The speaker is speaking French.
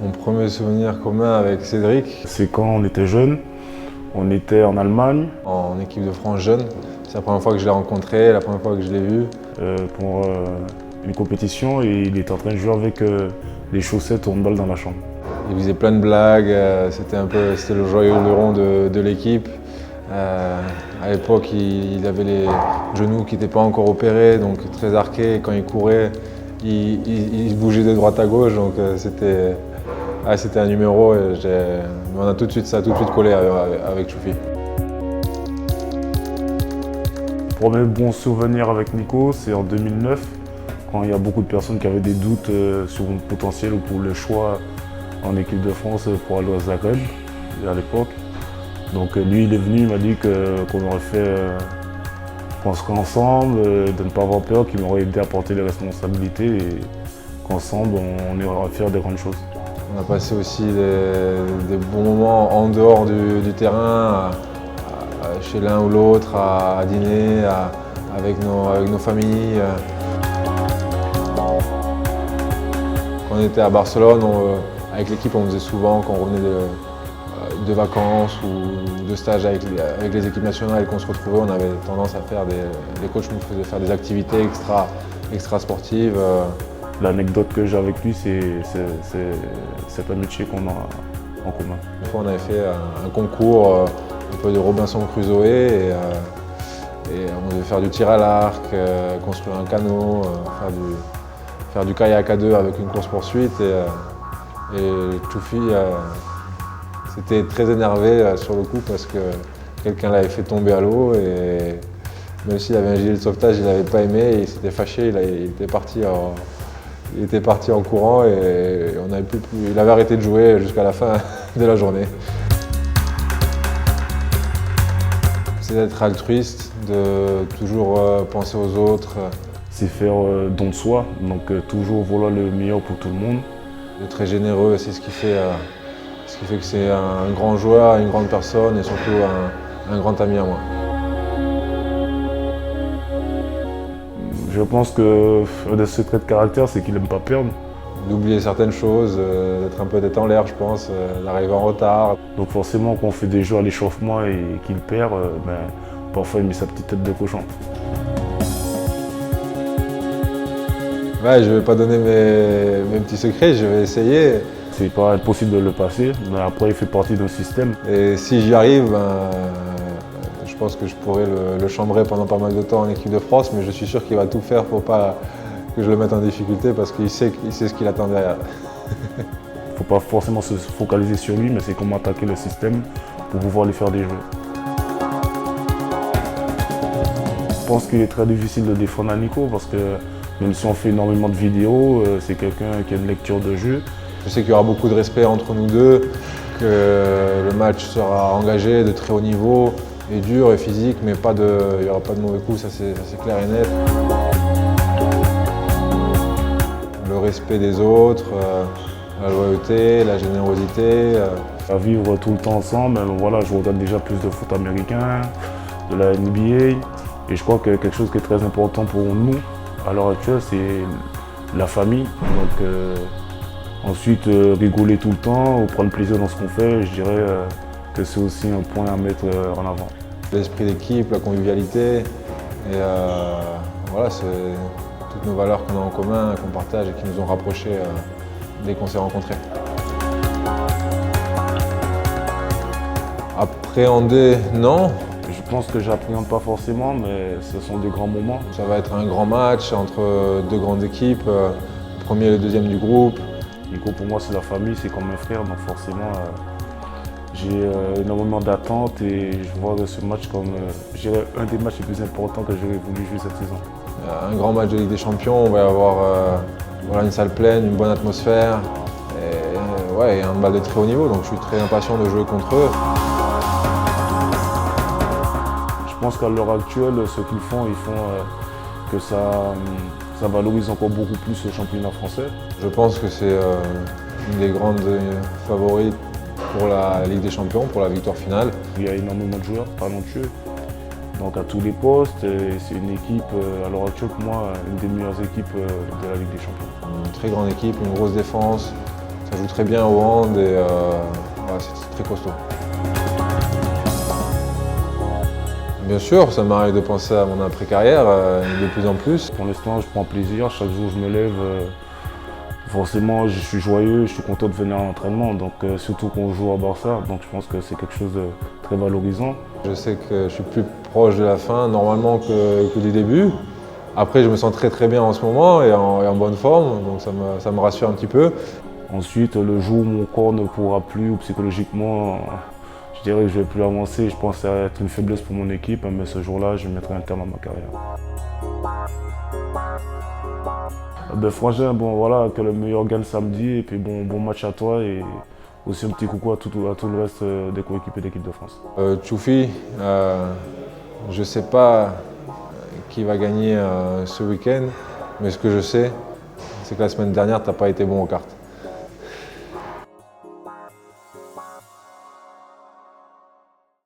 Mon premier souvenir commun avec Cédric, C'est quand on était jeune, on était en Allemagne en équipe de France jeune. C'est la première fois que je l'ai rencontré, la première fois que je l'ai vu. pour une compétition et il était en train de jouer avec des chaussettes au handball dans la chambre. Il faisait plein de blagues, c'était le joyeux luron de l'équipe. À l'époque, il avait les genoux qui n'étaient pas encore opérés, donc très arqués. Quand il courait, il bougeait de droite à gauche, donc c'était un numéro. Ça a tout de suite collé avec Choufi. Le premier bon souvenir avec Nico, c'est en 2009, quand il y a beaucoup de personnes qui avaient des doutes sur mon potentiel ou pour le choix en équipe de France pour aller au Zagreb à l'époque. Donc lui, il est venu, il m'a dit qu'on aurait fait qu'ensemble, de ne pas avoir peur, qu'il m'aurait aidé à porter les responsabilités et qu'ensemble, on ira faire des grandes choses. On a passé aussi des bons moments en dehors du terrain, chez l'un ou l'autre, à dîner, avec nos familles. Quand on était à Barcelone, avec l'équipe, on faisait souvent, quand on revenait de vacances ou de stages avec les équipes nationales qu'on se retrouvait, on avait tendance à faire les coachs nous faisaient faire des activités extra sportives. L'anecdote que j'ai avec lui, c'est cette amitié qu'on a en commun. Une fois, on avait fait un concours un peu de Robinson Crusoe et on devait faire du tir à l'arc, construire un canot, faire du kayak à deux avec une course-poursuite. Et Choufi s'était très énervé sur le coup parce que quelqu'un l'avait fait tomber à l'eau et même s'il avait un gilet de sauvetage, il n'avait pas aimé et il s'était fâché, il était parti en courant et il avait arrêté de jouer jusqu'à la fin de la journée. C'est d'être altruiste, de toujours penser aux autres. C'est faire don de soi, donc toujours vouloir le meilleur pour tout le monde. De très généreux, c'est ce qui fait que c'est un grand joueur, une grande personne et surtout un grand ami à moi. Je pense que de ce trait de caractère, c'est qu'il n'aime pas perdre. D'oublier certaines choses, d'être un peu tête en l'air, je pense, d'arriver en retard. Donc forcément, quand on fait des jeux à l'échauffement et qu'il perd, parfois il met sa petite tête de cochon. Ouais, je ne vais pas donner mes petits secrets, je vais essayer. C'est pas impossible de le passer, mais après il fait partie d'un système. Et si j'y arrive, je pense que je pourrais le chambrer pendant pas mal de temps en équipe de France, mais je suis sûr qu'il va tout faire pour pas que je le mette en difficulté parce qu'il sait ce qu'il attend derrière. Il ne faut pas forcément se focaliser sur lui, mais c'est comment attaquer le système pour pouvoir lui faire des jeux. Je pense qu'il est très difficile de défendre à Nico parce que même si on fait énormément de vidéos, c'est quelqu'un qui a une lecture de jeu. Je sais qu'il y aura beaucoup de respect entre nous deux, que le match sera engagé de très haut niveau et dur et physique, mais il n'y aura pas de mauvais coups, ça c'est clair et net. Le respect des autres, la loyauté, la générosité. À vivre tout le temps ensemble, voilà, je regarde déjà plus de foot américain, de la NBA, et je crois que quelque chose qui est très important pour nous à l'heure actuelle, c'est la famille. Donc, ensuite, rigoler tout le temps, prendre plaisir dans ce qu'on fait, je dirais que c'est aussi un point à mettre en avant. L'esprit d'équipe, la convivialité, et voilà, c'est toutes nos valeurs qu'on a en commun, qu'on partage et qui nous ont rapprochés dès qu'on s'est rencontrés. Appréhender, non. Je pense que j'appréhende pas forcément, mais ce sont des grands moments. Ça va être un grand match entre deux grandes équipes, le premier et le deuxième du groupe. Nico, pour moi, c'est la famille, c'est comme un frère, donc forcément, j'ai énormément d'attentes et je vois ce match comme un des matchs les plus importants que j'aurais voulu jouer cette saison. Un grand match de Ligue des Champions, on va avoir une salle pleine, une bonne atmosphère et un handball de très haut niveau, donc je suis très impatient de jouer contre eux. Je pense qu'à l'heure actuelle, ce qu'ils font, que ça valorise encore beaucoup plus le championnat français. Je pense que c'est une des grandes favorites pour la Ligue des Champions, pour la victoire finale. Il y a énormément de joueurs talentueux, donc à tous les postes. C'est une équipe, à l'heure actuelle, pour moi, une des meilleures équipes de la Ligue des Champions. Une très grande équipe, une grosse défense. Ça joue très bien au hand et voilà, c'est très costaud. Bien sûr, ça m'arrive de penser à mon après-carrière de plus en plus. Pour l'instant, je prends plaisir. Chaque jour, je me lève. Forcément, je suis joyeux, je suis content de venir à l'entraînement. Donc, surtout quand on joue à Barça, donc je pense que c'est quelque chose de très valorisant. Je sais que je suis plus proche de la fin normalement que du début. Après, je me sens très bien en ce moment et en bonne forme, donc ça me rassure un petit peu. Ensuite, le jour où mon corps ne pourra plus ou psychologiquement, je dirais que je ne vais plus avancer. Je pense que ça va être une faiblesse pour mon équipe, mais ce jour-là, je mettrai un terme à ma carrière. Frangin, bon voilà, que le meilleur gagne samedi et puis bon match à toi et aussi un petit coucou à tout le reste des coéquipiers d'équipe de France. Tchoufi, je ne sais pas qui va gagner ce week-end, mais ce que je sais, c'est que la semaine dernière, tu n'as pas été bon aux cartes.